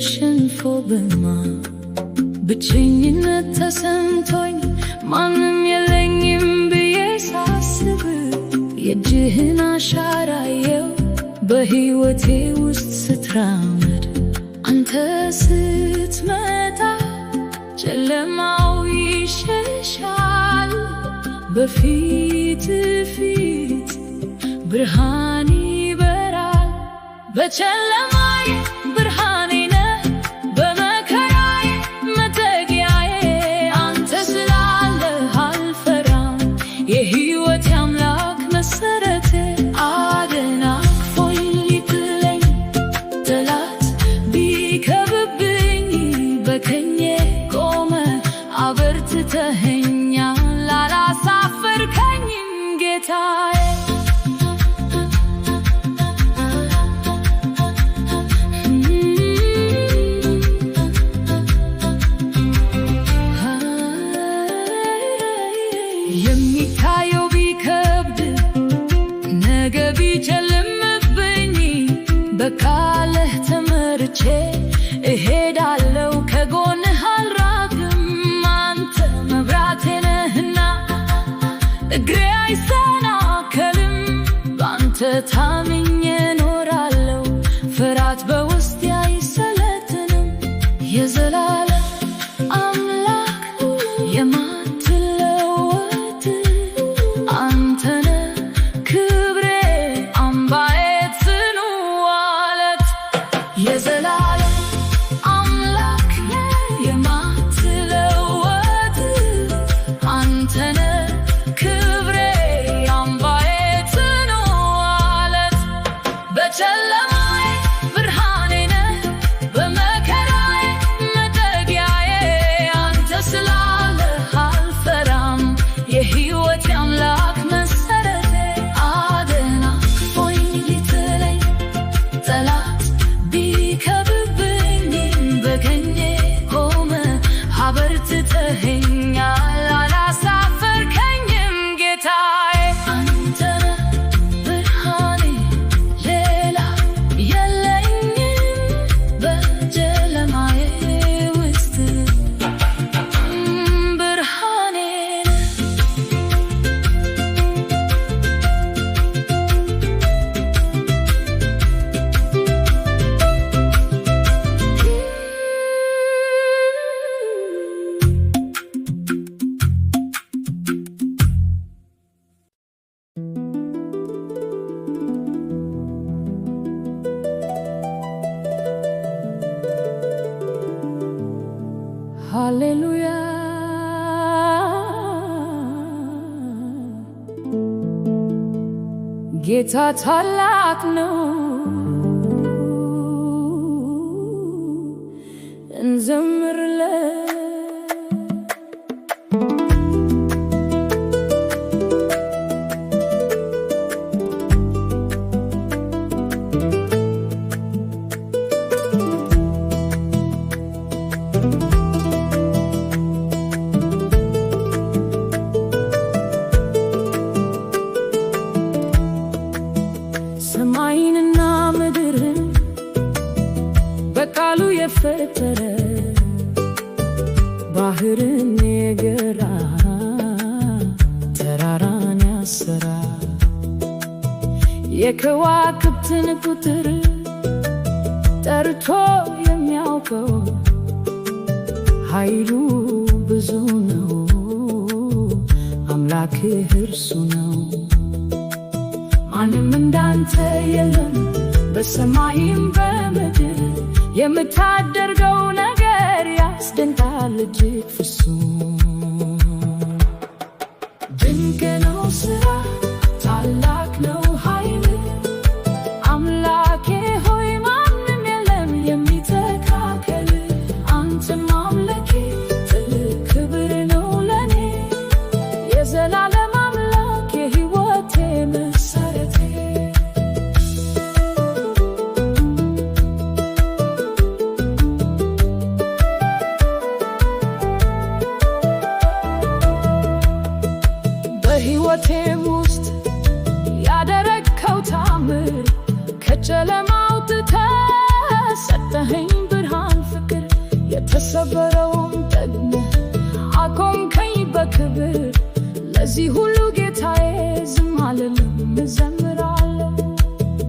ተሸንፎ ብቸኝነት ተሰምቶኝ ማንም የለኝም ብዬ ሳስብ የእጅህን አሻራየው በሕይወቴ ውስጥ ስትራመድ አንተ ስትመጣ ጨለማው ይሸሻል በፊት ብርሃን ይበራል በጨለማዬ ብርሃኔ ነህ በመከራዬ መጠጊያዬ አንተ ስላለህ አልፈራም የሕይወቴ አምላክ መሰረቴ አደናቅፎኝ ሊጥለኝ ጠላት ቢከብብኝ በቀኜ ቆመህ አበርትተኸኛል አላሳፈርከኝም ጌታዬ የሚታየው ቢከብድ ነገ ቢጨልምብኝ በቃልህ ተመርቼ እሄዳለሁ ከጎንህ አልራቅም አንተ መብራቴ ነህና እግሬ አይሰናከልም በአንተ ታምኜ እኖራለሁ ፍርሃት በውስጤ አይሰለጥንም የዘላለም አምላክ የማትለወጥ አንተ ነህ ክብሬ አምባዬ ጽኑ ዓለት የዘላለም አምላክ የማትለወጥ አንተ ነህ ክብሬ አምባዬ ጽኑ ዓለት በጨለማዬ ብርሃኔ ነህ በመከራዬ መጠጊያዬ አንተ ስላለህ አልፈራም የሕይወቴ አምላክ መሰረቴ አደናቅፎኝ ሊጥለኝ ጠላት ቢከብብኝ በቀኜ ቆመህ አበርትተኸኛል አላሳፈርከኝም ጌታዬ አንተ ነህ ብርሃኔ ሌላ የለኝም በጨለማዬ ውስጥ ብርሃኔ ሃሌሉያ ጌታ ታላቅ ነው እንዘምርለት ሰማይንና ምድርን በቃሉ የፈጠረ ባህርን የገራ ተራራን ያሰራ የከዋክብትን ቁጥር ጠርቶ የሚያውቀው ኃይሉ ብዙ ነው አምላክህ እርሱ ነው ማንም እንዳንተ የለም በሰማይም በምድር የምታደርገው ነገር ያስደንቃል እጅግ ፍጹም ድንቅ ነው ሥራ ታላቅ ነው ኃይል አምላኬ ሆይ ማንም የለም የሚተካከል አንተም አምላኬ ትልቅ ክብር ነው ለኔ የዘላለም አምላክ የሕይወቴ መሰረቴ በሕይወቴ የተሰበረውን ጠግነህ አቆምከኝ በክብር። ለዚህ ሁሉ ጌታዬ ዝም አልልም እዘምራለሁ።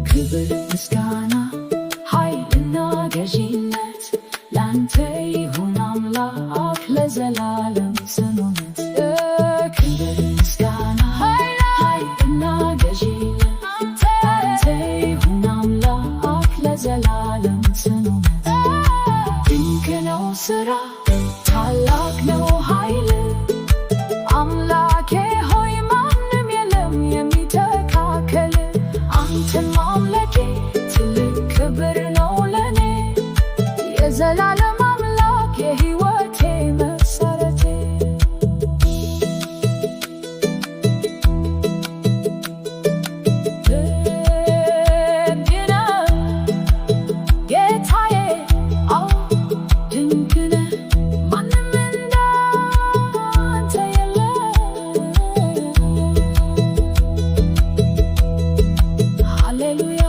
ክብር ምስጋና ኃይልና ገዢነት ላንተ ይሁን አምላክ ለዘላለም ጽኑነት። ክብር ምስጋና ኃይልና ገዢነት ላንተ ይሁን አምላክ ለዘላለም ጽኑነት። ድንቅ ነው ሥራ ታላቅ ነው ኃይል አምላኬ ሆይ ማንም የለም የሚተካከል። አንተን ማምለኬ ትልቅ ክብር ነው ለኔ የዘላለም አምላክ የሕይወቴ መሠረቴ። ድንቅ ነህ ጌታዬ አዎ ድንቅ ነህ ማንም እንዳንተ የለም። ሃሌሉያ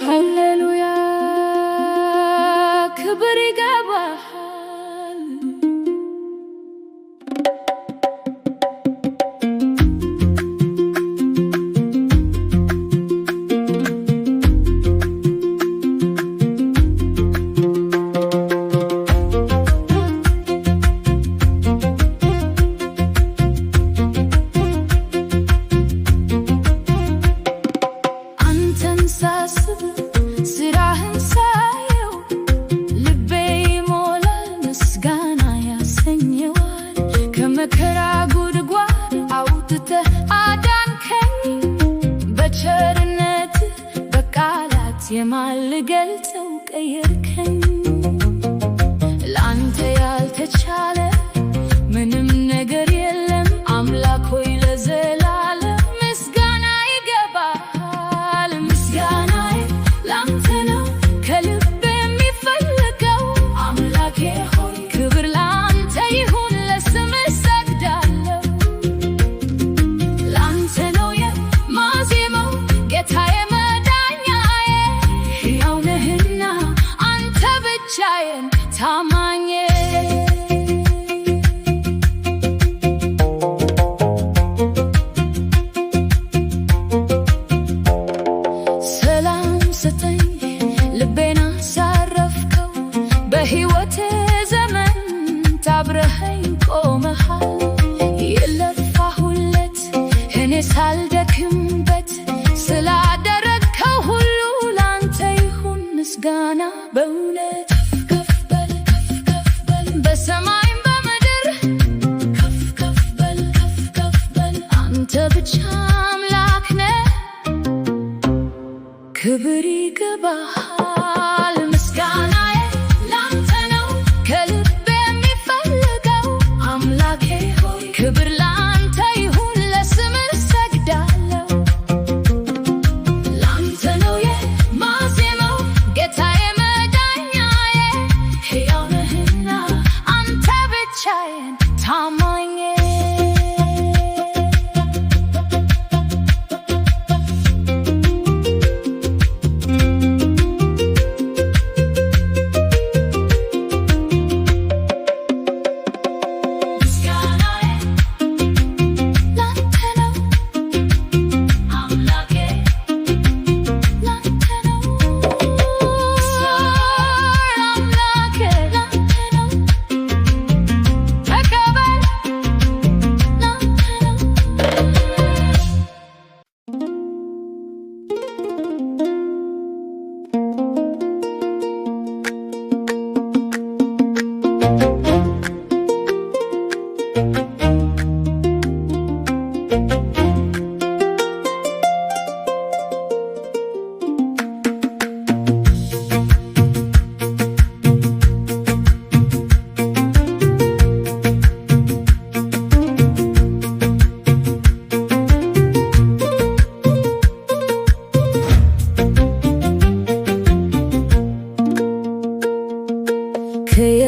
ሃሌሉያ ክብር ይገባሃል። አንተን ሳስብ ሥራህን ሳየው ልቤ ይሞላል ምስጋና ያሰኘዋል። ከመከራ ጉድጓድ አውጥተህ አዳንከኝ በቸርነትህ በቃላት የማልገልጸው ቀየርከኝ። ላንተ ያልተቻለ ምንም ነገር የለም አምላክ ሆይ ለዘላለም ምስጋና ይገባሃል። ምስጋናዬ ላንተ ነው ከልብ የሚፈልገው አምላኬ ሆይ ክብር ላንተ ይሁን ለስምህ ሰግዳለሁ። ላንተ ነው የማዜመው ጌታዬ መዳኛዬ ሕያው ነህና አንተ ብቻዬን ታማኜ። ሰላም ስጠኝ ልቤን አሳረፍከው በሕይወቴ ዘመን ታብረኸኝ ቆመሃል። የለፋሁለት እኔ ሳልደክምበት ስላደረግከው ሁሉ ላንተ ይሁን ምስጋና በእውነት። ከፍ በል ከፍ ከፍ በል በሰማይም በምድር ከፍ ከፍ በል ከፍ ከፍ በል አንተ ብቻ አምላክ ነህ ክብር ይገባሃል። ምስጋናዬ ላንተ ነው ከልብ የሚፈልገው አምላኬ ሆይ ክብር ላንተ ይሁን ለስምህ ሰግዳለሁ። ላንተ ነው የማዜመው ጌታዬ መዳኛዬ ሕያው ነህና አንተ ብቻዬን ታማኜ።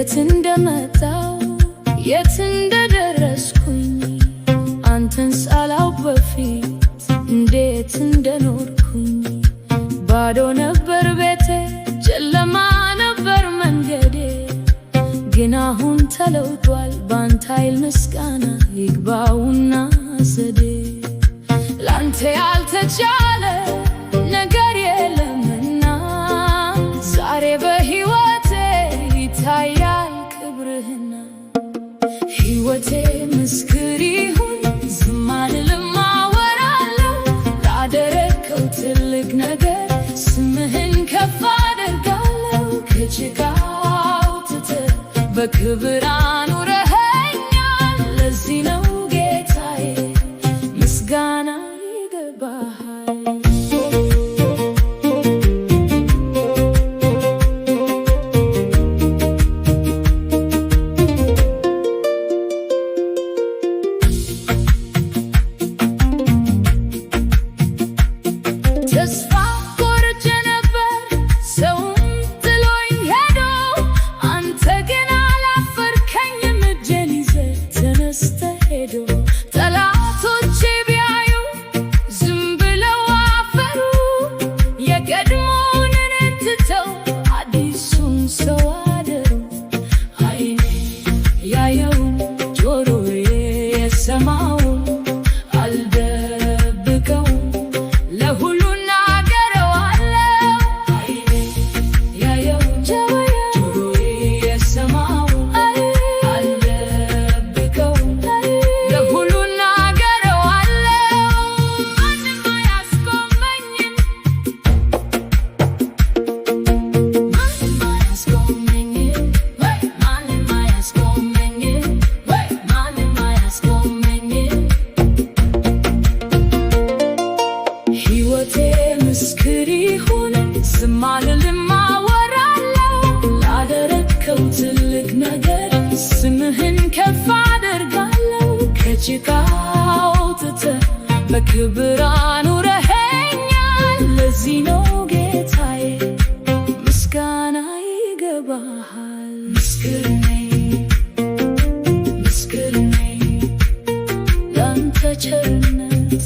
ከየት እንደመጣው የት እንደደረስኩኝ አንተን ሳላውቅ በፊት እንዴት እንደኖርኩኝ ባዶ ነበር ቤቴ ጨለማ ነበር መንገዴ ግን አሁን ተለውጧል ባንተ ኃይል ምስጋና ይግባውና ዘዴ ላንተ ያልተቻለ ነገር የለምና ዛሬ በሕይወቴ ይታያል ክብርህና ሕይወቴ ምስክር ይሁን ዝም አልልም አወራለሁ ላደረግከው ትልቅ ነገር ስምህን ከፍ አደርጋለሁ ከጭቃው አውጥተህ በክብር አኑረኸኛል ለዚህ ነው ጌታዬ ምስጋና ይገባሃል ተስፋ ቆርጬ ነበር ሰውም ጥሎኝ ሄዶ አንተ ግን አላፈርከኝም እጄን ይዘህ ተነስተህ ሄዶ ጠላቶቼ ቢያዩ ዝም ብለው አፈሩ የቀድሞውን ትተው አዲሱን ሰው አደሩ ዓይኔ ያየው ጆሮዬ የሰማው አልደብቀውም ለሁሉ እናገረዋለሁ ዓይኔ ያየው ጆሮዬ የሰማው አልደብቀውም ለሁሉ እናገረዋለሁ ማንም አያስቆመኝም ማንም አያስቆመኝም ማንም አያስቆመኝም ማንም አያስቆመኝም ሕይወቴ ምስክር ይሁን ዝም አልልም አወራለሁ ላደረግከው ትልቅ ነገር ስምህን ከፍ አደርጋለሁ ከጭቃው አውጥተህ በክብር አኑረኸኛል ለዚህ ነው ጌታዬ ምስጋና ይገባሃል ምስክር ነኝ ላንተ ቸርነት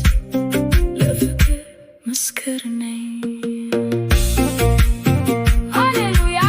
ለፍቅር ምስክር ነኝ ሃሌሉያ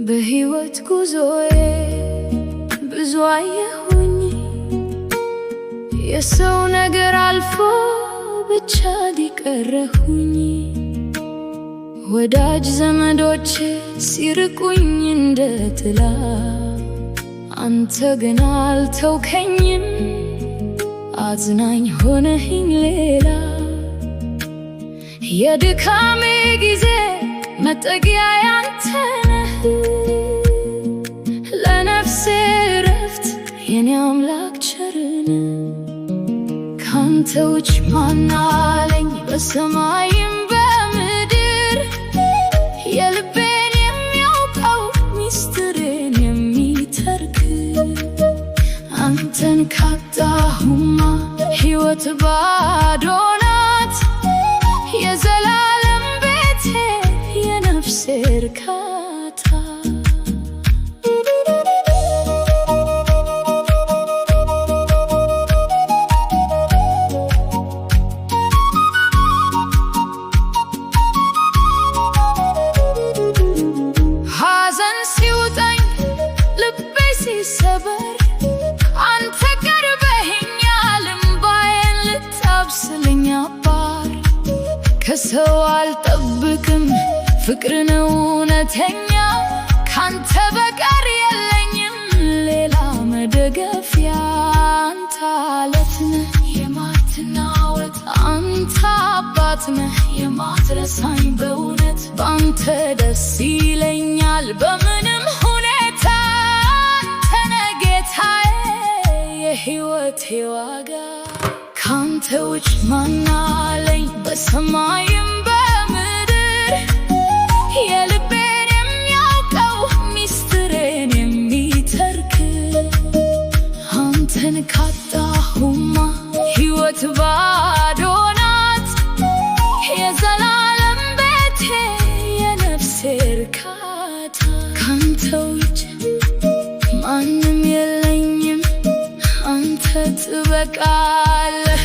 በሕይወት ጉዞዬ ብዙ አየሁኝ የሰው ነገር አልፎ ብቻ ሊቀረሁኝ ወዳጅ ዘመዶቼ ሲርቁኝ እንደ ጥላ አንተ ግን አልተውከኝም አዝናኝ ሆነህኝ ሌላ የድካሜ ጊዜ መጠጊያ ያንተ ነህ ለነፍሴ እረፍት የኔ አምላክ ቸርነ ካንተ ውጭ ማን አለኝ በሰማይም በምድር የልቤን የሚያውቀው ሚስጥሬን የሚተርክ አንተን ካጣሁማ ሕይወት ባዶ ናት የዘላለም ቤቴ የነፍሴ እርካታ ከሰው አልጠብቅም ፍቅር ነው እውነተኛ ካንተ በቀር የለኝም ሌላ መደገፊያ አንተ አለት ነህ የማትናወጥ አንተ አባት ነህ የማትረሳኝ በእውነት ባንተ ደስ ይለኛል በምንም ሁኔታ አንተ ነህ ጌታዬ የሕይወቴ ዋጋ ካንተ ውጭ ማን አለኝ በሰማይም በምድር የልቤን የሚያውቀው ሚስጥሬን የሚተርክ አንተን ካጣሁማ ሕይወት ባዶ ናት የዘላለም ቤቴ የነፍሴ እርካታ ካንተ ውጭ ማንም የለኝም አንተ ትበቃለህ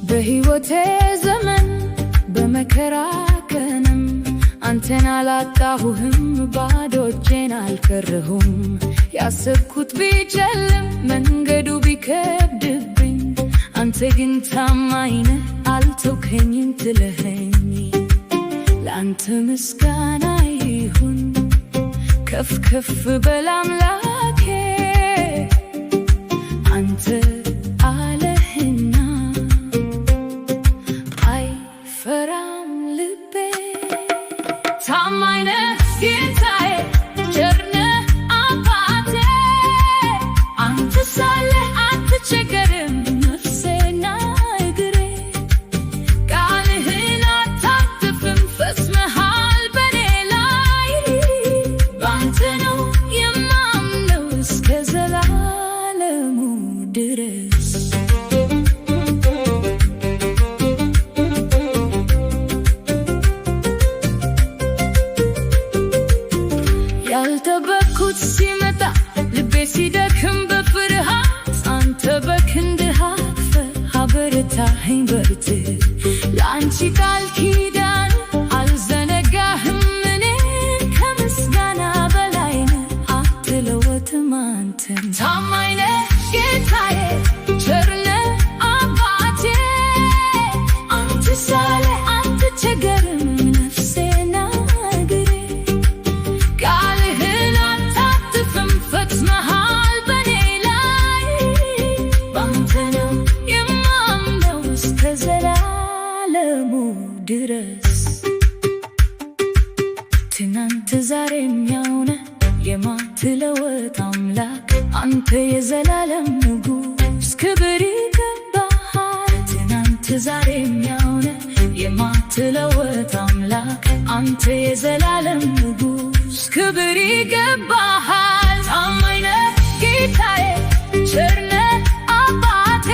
በሕይወቴ ዘመን በመከራ ቀንም አንተን አላጣሁህም ባዶ እጄን አልቀረሁም ያሰብኩት ቢጨልም መንገዱ ቢከብድብኝ አንተ ግን ታማኝ ነህ አልተውከኝም ጥለኸኝ ለአንተ ምስጋና ይሁን ከፍ ከፍ በል አምላኬ አንተ አለህና አይፈራም ልቤ ታማኝ ነህ ጌታዬ ቸር ነህ አባቴ አንተ ሳለህ አትቸገርም ነፍሴና እግሬ ቃልህን አታጥፍም ፈጽመሃል በኔ ላይ ባንተ ነው የማምነው እስከ ዘላለሙ ድረስ ያልጠበቅኩት ሲመጣ ልቤ ሲደክም በፍርሃት አንተ በክንድህ አቅፈህ አበረታኸኝ በርትህ ለአንቺ ቃል ኪዳን አልዘነጋህም እኔን ከምስጋና በላይ ነህ አትለወጥም አንተን ታማኝ ነህ ጌታዬ ቸር ነህ አባቴ አንተ ሳለህ አትቸገርም ነፍሴና እግሬ ቃልህን አታጥፍም ፈጽመሃል በኔ ላይ ባንተ ነው የማምነው እስከ ዘላለሙ ድረስ ትናንት ዛሬም ያው ነህ የማትለወጥ አምላክ አንተ የዘላለም ንጉሥ ክብር ይገባሃል ትናንት ዛሬም ያው ነህ የማትለወጥ አምላክ አንተ የዘላለም ንጉሥ ክብር ይገባሃል ታማኝ ነህ ጌታዬ ቸር ነህ አባቴ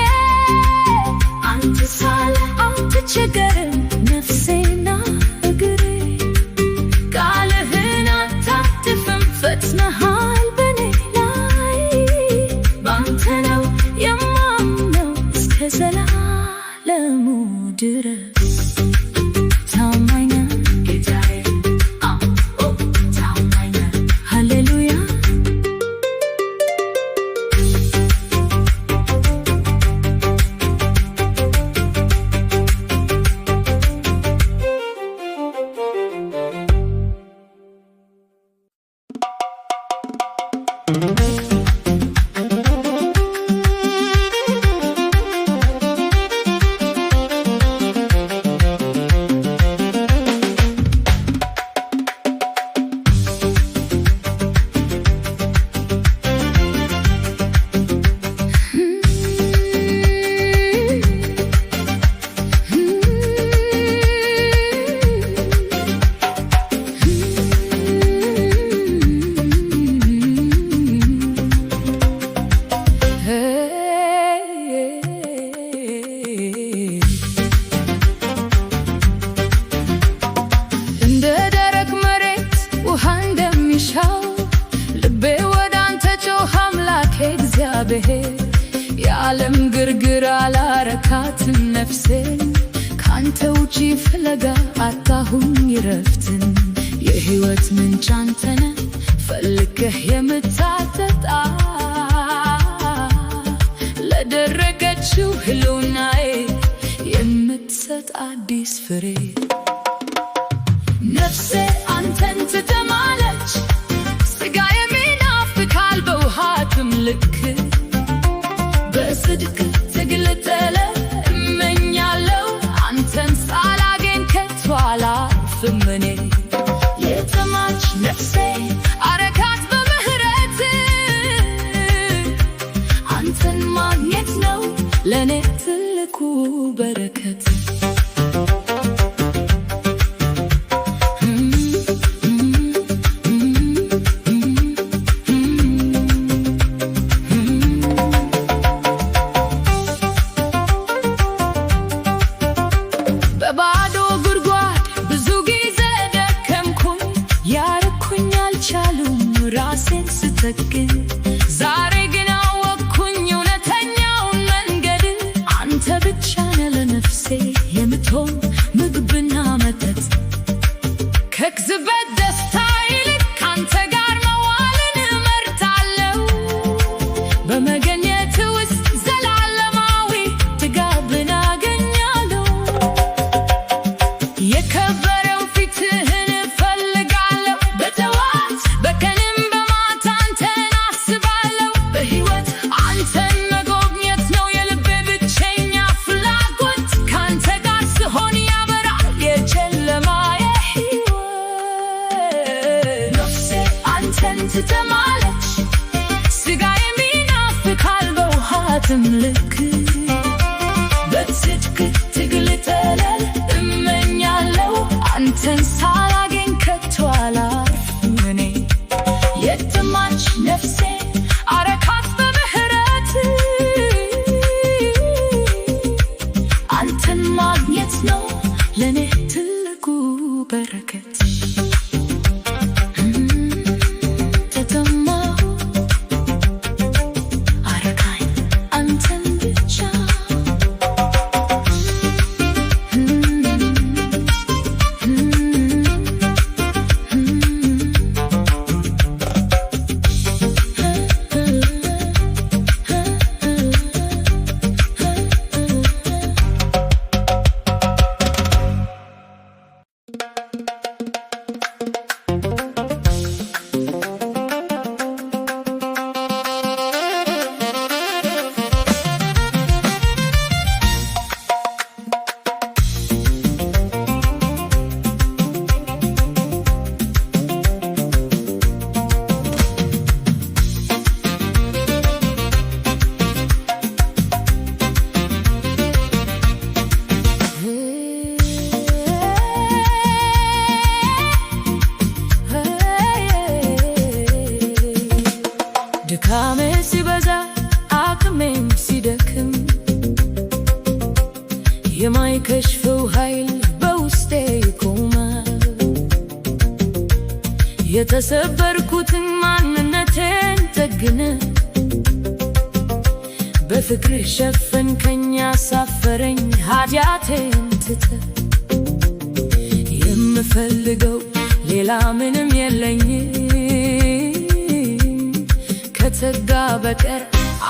አንተ ሳለህ አትቸገርም ነፍሴና እግሬ ቃልህን አታጥፍም ፈጽመሃል በኔ ላይ ባንተ ነው የማምነው እስከ ዘላለሙ ድረስ ታማኝ ነህ ጌታዬ ታማኝ ነህ ሃሌሉያ ያረካትን ነፍሴን ካንተ ውጪ ፍለጋ አጣሁኝ ረፍትን። የሕይወት ምንጭ አንተ ነህ ፈልገህ የምታጠጣ ለደረቀችው ህልውናዬ የምትሰጥ አዲስ ፍሬ። ነፍሴ አንተን ትጠማለች ሥጋዬም ይናፍቃል በውሃ ትምልክ። በጽድቅ ትግል እመኛለሁ አንተን ሳላገኝ ከቶ አላርፍም እኔ። የተማች ነፍሴ አረካት በምህረት አንተን ማግኘት ነው ለኔ ትልቁ በረከት። በባዶ ጉድጓድ ብዙ ጊዜ ደከምኩኝ ያረኩኝ አልቻሉም ራሴን ስተክን። ዛሬ ግን አወቅኩኝ እውነተኛውን መንገድ አንተ ብቻ ነህ ለነፍሴ የምትሆን ምግብና መጠጥ። ከቅጽበት ደስታ ይልቅ ካንተ ጋር መዋልን እመርጣለሁ። በመገኘት ውስጥ ዘላለማዊ ጥጋብን አገኛለሁ። የከበረው ፊትህን እፈልጋለሁ በጠዋት በቀንም በማታ አንተን አስባለሁ። በሕይወት አንተን መጎብኘት ነው የልቤ ብቸኛ ፍላጎት። ካንተ ጋር ስሆን ያበራል የጨለማዬ ሕይወት። ነፍሴ አንተን ትጠማለች ሥጋዬም ይናፍቃል በውሃ ትምልክ። በጽድቅ ትግል እመኛለሁ አንተን ሳላገኝ ከቶ አላርፍም እኔ። የተማች ነፍሴ አረካት በምህረት አንተን ማግኘት ነው ለኔ ትልቁ በረከት። ተጠማሁ አረካኝ አንተን ብቻ። ድካሜ ሲበዛ አቅሜም ሲደክም የማይከሽፈው ኃይል በውስጤ ይቆማል። የተሰበርኩትን ማንነቴን ጠግነህ በፍቅርህ ሸፈንከኝ አሳፈረኝ ኃጢአቴን ትተህ። የምፈልገው ሌላ ምንም የለኝም ከጸጋ በቀር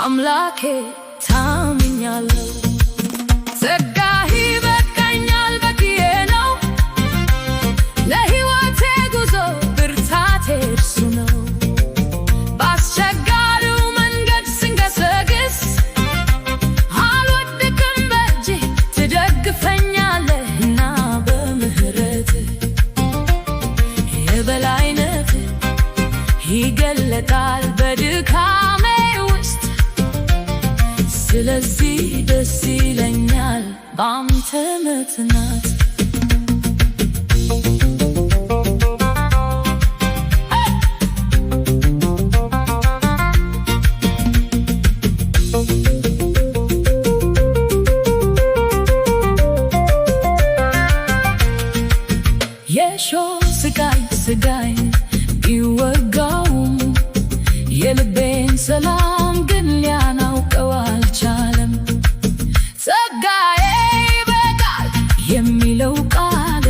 አምላኬ ታምኛለሁ። ጸጋህ ይበቃኛል በቂዬ ነው ለሕይወቴ ጉዞ ብርታቴ እርሱ ነው። በአስቸጋሪው መንገድ ስንገሰግስ አልወድቅም በእጅህ ትደግፈኛለህና በምህረትህ የበላይነትህ ይገለጣል በድካሜ ውስጥ። ስለዚህ ደስ ይለኛል ባንተ መጽናት። የሾህ ስቃይ ቢወጋውም የልቤን ሰላም ግን ሊያናውቀው አልቻለም። ጸጋ የሚለው ቃል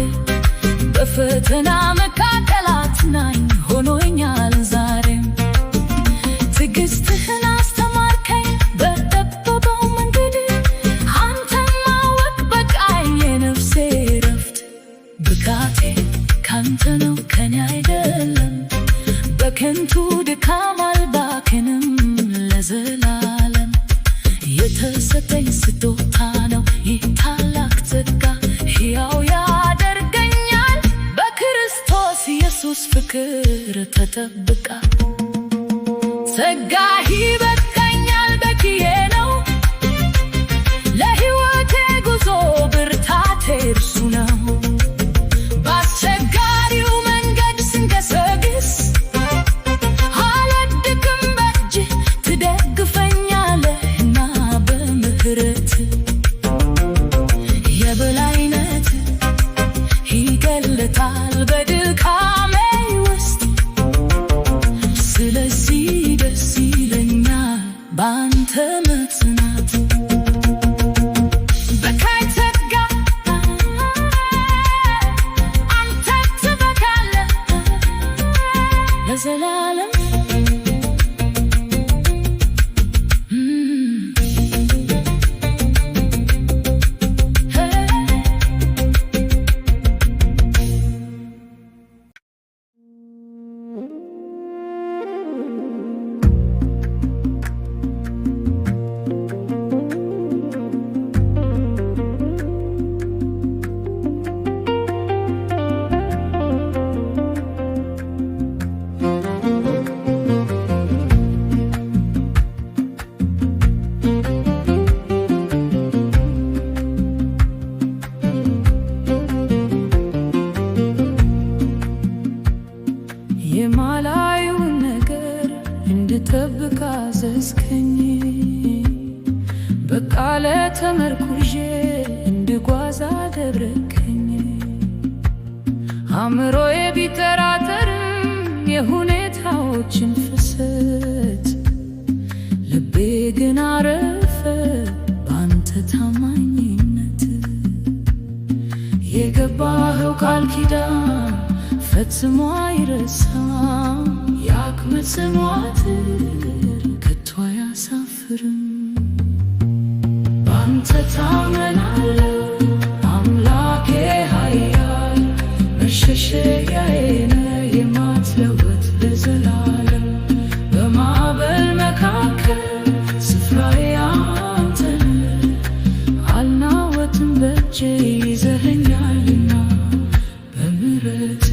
በፈተና መካከል አጽናኝ ሆኖኛል። ዛሬም ትዕግስትህን አስተማርከኝ በጠበበው መንገድ። አንተን ማወቅ በቃኝ የነፍሴ ረፍት። ብቃቴ ካንተ ነው ከኔ አይደለም። በከንቱ ድካም አልባክንም ለዘላለም። የተሰጠኝ ስጦታ ነው ይህ ታላቅ ጸጋ። ሕያው ያደርገኛል በክርስቶስ ኢየሱስ ፍቅር ተጠብቃ። ጸጋህ ይበቃኛል በቂዬ ነው። ለሕይወቴ ጉዞ ብርታቴ እርሱ ነው። በአስቸጋሪው መንገድ ስንገሰግስ አልወድቅም፣ በእጅህ ትደግፈኛለህና በምሕረት የበላይነት ይገለጣል በድካሜ ውስጥ። ስለዚህ ደስ ይለኛል ባንተ መጽናት። በቃኝ ጸጋ አንተ ትበቃለህ ለዘላለም። የማላየውን ነገር እንድጠብቅ አዘዝከኝ። በቃል ተመርኩዤ እንድጓዝ አደረግከኝ። አእምሮዬ ቢጠራጠርም የሁኔታዎችን ፍሰት፣ ልቤ ግን አረፈ ባንተ ታማኝነት። የገባኸው ቃል ኪዳን ፈጽሞ አይረሳም። የአቅመት ጽዋትር ከቶ አያሳፍርም። ባንተ ታመናለሁ አምላኬ ኃያል፣ መሸሸጊያዬ ነህ የማትለወጥ ለዘላለም። በማዕበል መካከል ስፍራዬ አንተ ነህ፣ አልናወጥም በእጄ ይዘኸኛልና በምሕረት።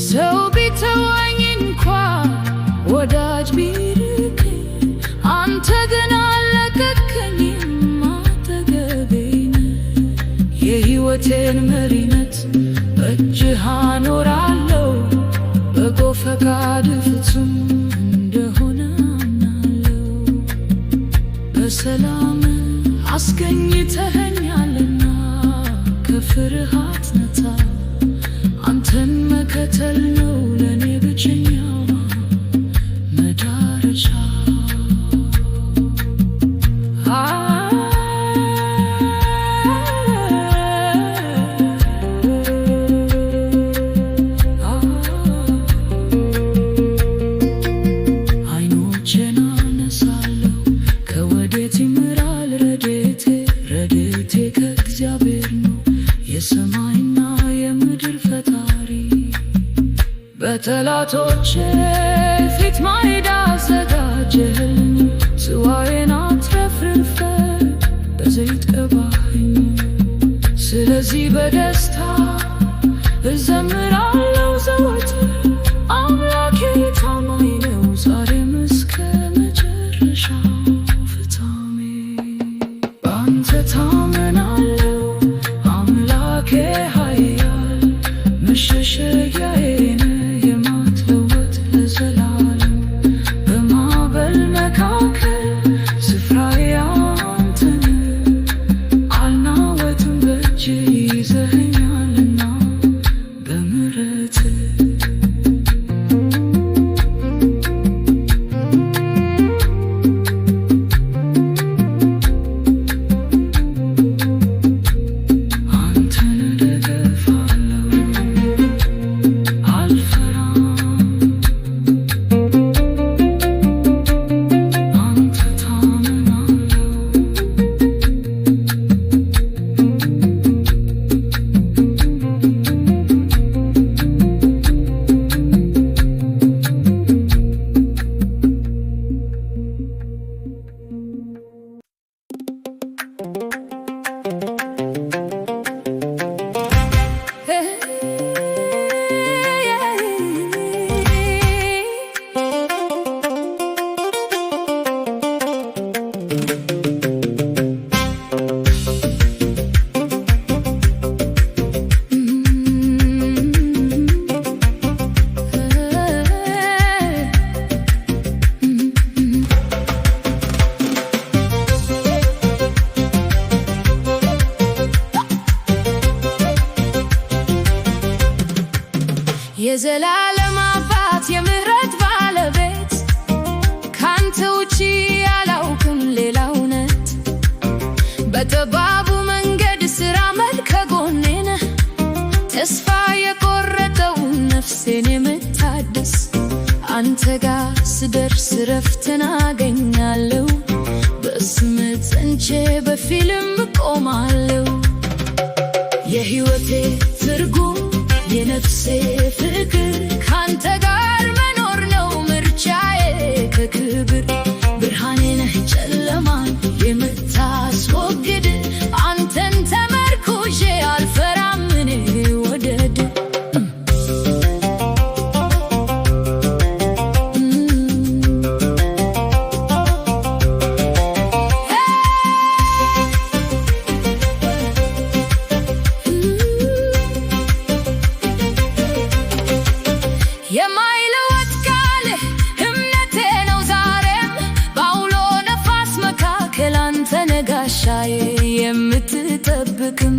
ሰው ቢተወኝ እንኳ ወዳጅ ቢርቅ፣ አንተ ግን አልለቀቅከኝም አጠገቤ ነህ። የሕይወቴን መሪነት በእጅህ አኖራለሁ፣ በጎ ፈቃድ ፍጹም እንደሆነ አምናለሁ። በሰላም አስገኝተኸኛልና ከፍርሃት ነፃ። አንተን መከተል ነው ለኔ ብቸኛው መዳረሻ። አይኖቼን አነሳለሁ ከወዴት ይምራል ረድኤቴ? ረድኤቴ ከእግዚአብሔር ነው የሰማይና የምድር ፈጣሪ። በጠላቶቼ ፊት ማዕድ አዘጋጀህልኝ፣ ጽዋዬን አትረፍርፈህ በዘይት ቀባኸኝ። ስለዚህ በደስታ እዘምራለሁ ዘወትር፣ አምላኬ ታማኝ ነው ዛሬም እስከ መጨረሻው ፍጻሜ። ባንተ ታመናለሁ አምላኬ ኃያል፣ መሸሸጊያዬ ነህ የማትለወጥ ለዘላለም። በማዕበል መካከል ስፍራዬ አንተ ነህ፣ አልናወጥም በእጅህ ይዘኸኛልና የዘላለም አባት የምህረት ባለቤት ካንተ ውጪ አላውቅም ሌላ እውነት በጠባቡ መንገድ ስራመድ ከጎኔ ነህ ተስፋ የቆረጠውን ነፍሴን የምታድስ አንተ ጋር ስደርስ ረፍትን አገኛለሁ በስምህ ጸንቼ በፊልም እቆማለሁ የሕይወቴ ትርጉም የነፍሴ ፍቅር ካንተ ጋር መኖር ነው ምርጫዬ ከክብር ብርሃኔ ነህ ጨለማን የምታስወግድ አንተን ተመርኩዤ አልፈራም እኔ ወደድ የማይለወጥ ቃልህ እምነቴ ነው ዛሬም በአውሎ ነፋስ መካከል አንተ ነጋሻዬ የምትጠብቅም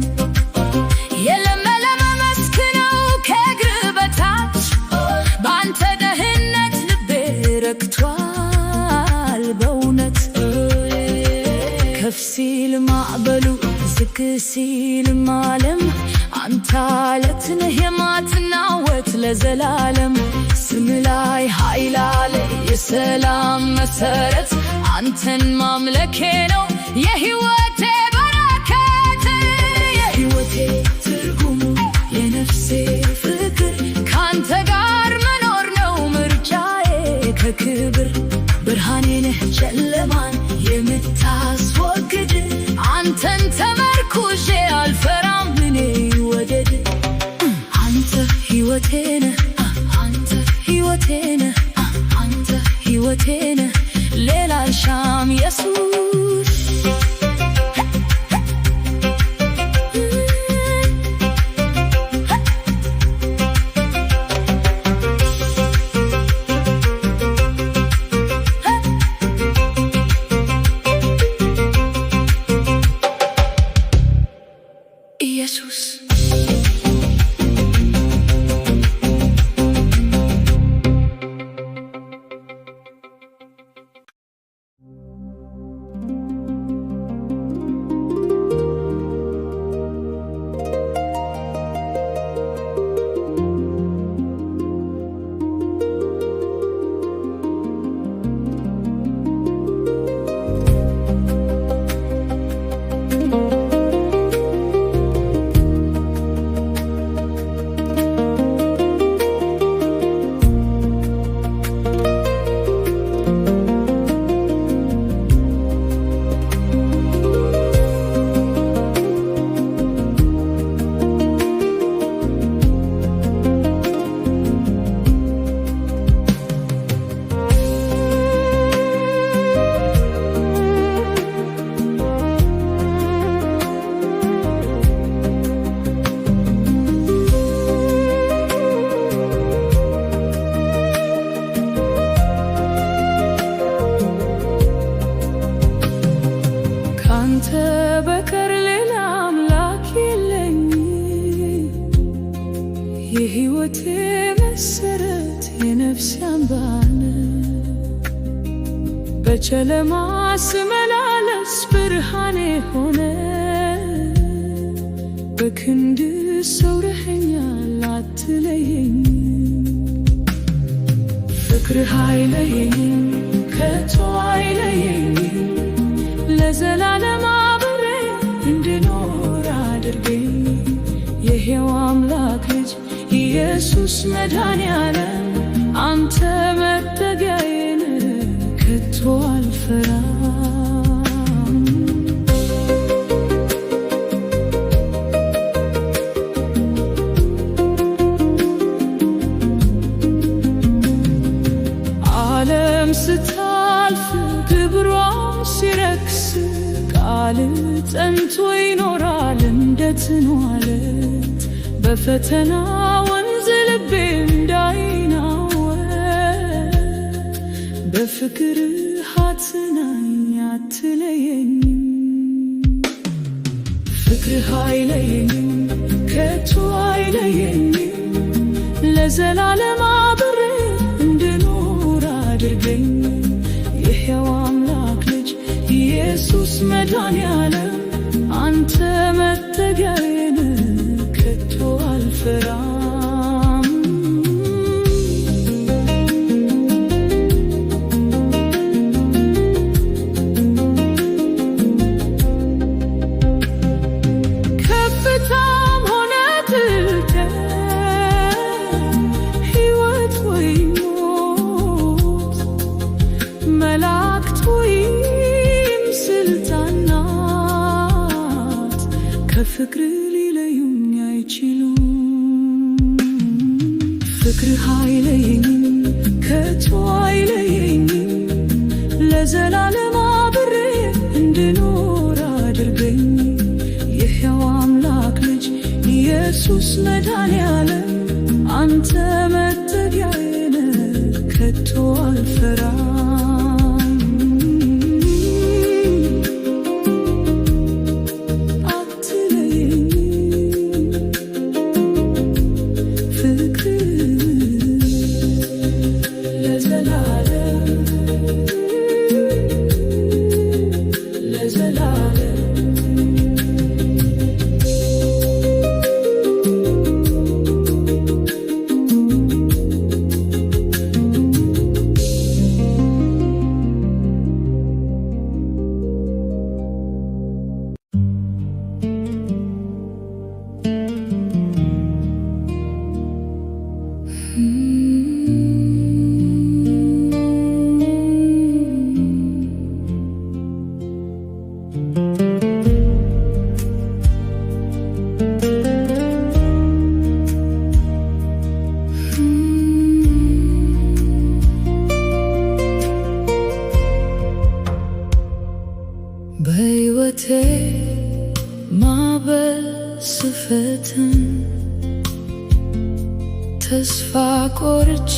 የለመለመ መስክ ነው ከእግርህ በታች በአንተ ደህንነት ልቤ ረክቷል በእውነት ከፍ ሲል ማዕበሉ ዝቅ ሲልም ዓለም አንተ ዓለት ነህ የማትናወጥ ለዘላለም ስምህ ላይ ኃይል አለ የሰላም መሠረት አንተን ማምለኬ ነው የሕይወቴ በረከት የሕይወቴ ትርጉሙ የነፍሴ ፍቅር ካንተ ጋር መኖር ነው ምርጫዬ ከክብር ብርሃኔ ነህ ጨለማን የምታስወግድ አንተን ተመርኩዤ አልፈራም እኔ ወደድ አንተ ሕይወቴ ነህ አንተ ሕይወቴ ነህ አንተ ሕይወቴ ነህ ሌላ አልሻም ኢየሱስ ኢየሱስ ካንተ በቀር ሌላ አምላክ የለኝም የሕይወቴ መሠረት የነፍሴ አምባ ነህ በጨለማ ስመላለስ ብርሃኔ ሆነ በክንድህ ሰውረኸኛል አትለየኝም ፍቅርህ አይለየኝም ከቶ አይለየኝም ለዘላለም አብሬ እንድኖር አድርገኝ የሕያው አምላክ ልጅ ኢየሱስ መድኃኔዓለም አንተ መጠጊያዬ ነህ ከቶ አልፈራም ዓለም ስታልፍ ክብሯም ሲረክስ ቃልህ ጸንቶ ይኖራል እንደ ትኗለት በፈተና ወንዝ ልቤ እንዳይናወጥ በፍቅርህ አትናኝ አትለየኝም ፍቅርህ አይለየኝም ከቶ አይለየኝም ለዘላለም አብሬ እንድኖር አድርገኝ። የሕያው አምላክ ልጅ ኢየሱስ መድኃኔዓለም አንተ መጠጊያዬ ነህ፣ ከቶ አልፈራም። ከፍታም ሆነ ጥልቀት፣ ሕይወት ወይም ሞት፣ መላእክት ወይም ስልጣናት ከፍቅር ሊለዩኝ አይችሉም። ፍቅርህ አይለየኝም፣ ከቶ አይለየኝም። ለዘላለም አብሬ እንድኖር አድርገኝ። የሕያው አምላክ ልጅ ኢየሱስ መድኃኔዓለም አንተ መጠጊያዬ ነህ፣ ከቶ አልፈራም። አትለየኝ ፍቅርህ ለዘላለም ለዘላለም። በሕይወቴ ማዕበል ስፈትን ተስፋ ቆርጬ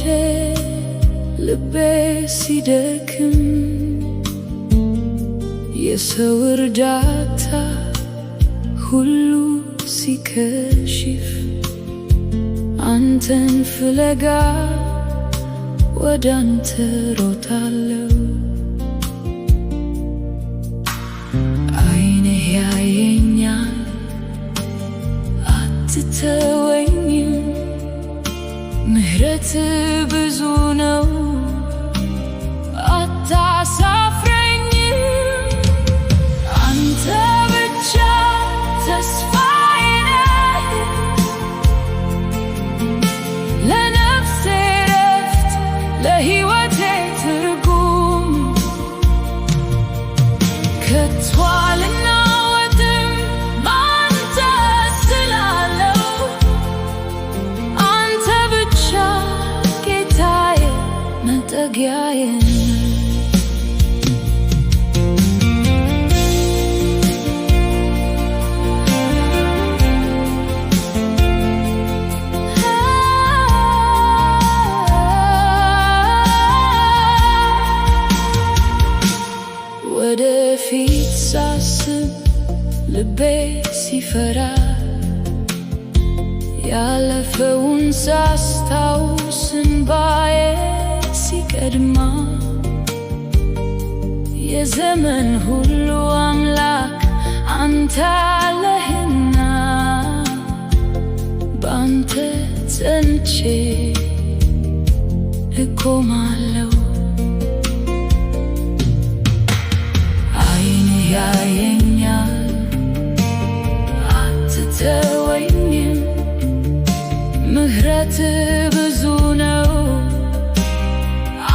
ልቤ ሲደክም የሰው እርዳታ ሁሉ ሲከሽፍ አንተን ፍለጋ ወደ አንተ ሮጣለሁ። ዓይንህ ያየኛል፣ አትተወኝም። ምሕረትህ ብዙ ነው፣ አታሳፍረኝም። አንተ ብቻ ተስፋዬ ነህ፣ ለነፍሴ ረፍት፣ ለሕይወቴ ትርጉም። ከቶ አልናወጥም በአንተ ስላለው፣ አንተ ብቻ ጌታዬ መጠጊያዬ ነህ። ወደፊት ሳስብ ልቤ ሲፈራ፣ ያለፈውን ሳስታውስ እንባዬ ሲቀድማ፣ የዘመን ሁሉ አምላክ አንተ አለህና በአንተ ጸንቼ እቆማለሁ። ዓይንህ ያየኛል፣ አትተወኝም። ምሕረትህ ብዙ ነው፣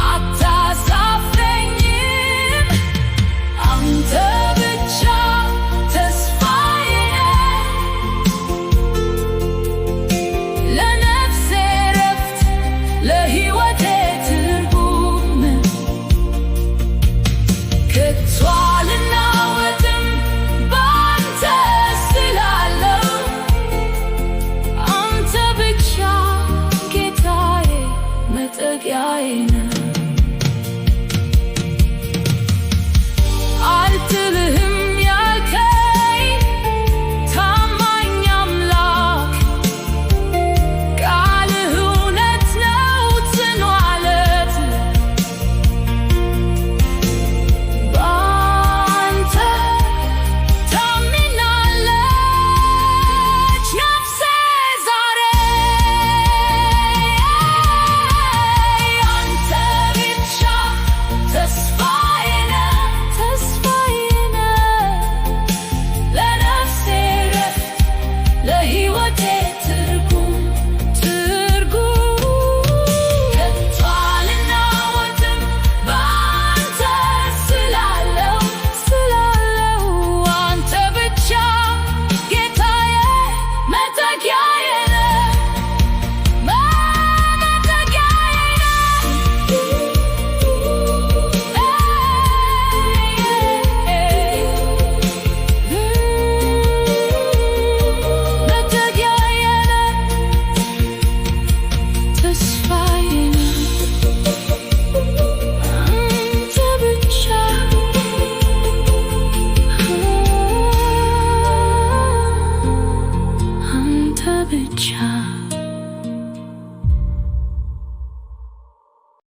አታሳፍረኝም። አንተ ብቻ ተስፋዬ ነህ፣ ለነፍሴ ረፍት፣ ለሕይወቴ ትርጉም። ከቶ አልናወጥም በአንተ ስላለው፣ አንተ ብቻ ጌታዬ መጠጊያዬ ነህ።